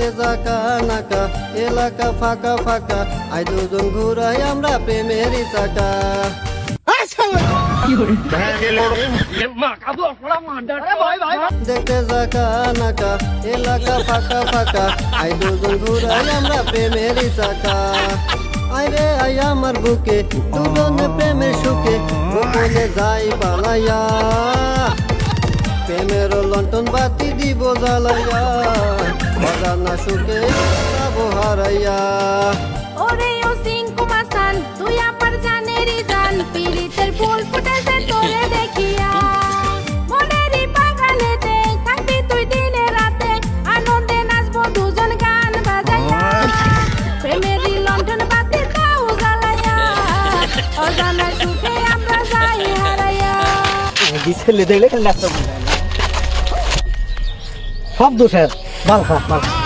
দেখতে জাকা নাকা এলাকা ফাঁকা ফাঁকা আই দুজন ঘুরাই আমরা প্রেমেরই চাকা দেখতে জাকা নাকা এলাকা ফাঁকা ফাঁকা আই দুজন ঘুরাই আমরা প্রেমেরই চাকা আইরে আই আমার বুকে দুজনে প্রেমের সুখে গোপনে যাই পালাইয়া প্রেমের লন্ঠন বাতি দিব জ্বালাইয়া অজানা সুখে যাবো হারাইয়া ওরে ও সিংকু মাস্তান তুই আমার জানেরই জান পিরিতের ফুল ফুটেছে তোরে দেখিয়া মনেরই বাগানেতে থাকবি তুই দিনে রাতে আনন্দে নাচবো দুজন গান বাজাইয়া প্রেমেরই লন্ঠন বাতি দাও জ্বালাইয়া অজানা সুখে আমরা যাই হারাইয়া ছেলে দেখলে নাচতে সব দোষের মাল খা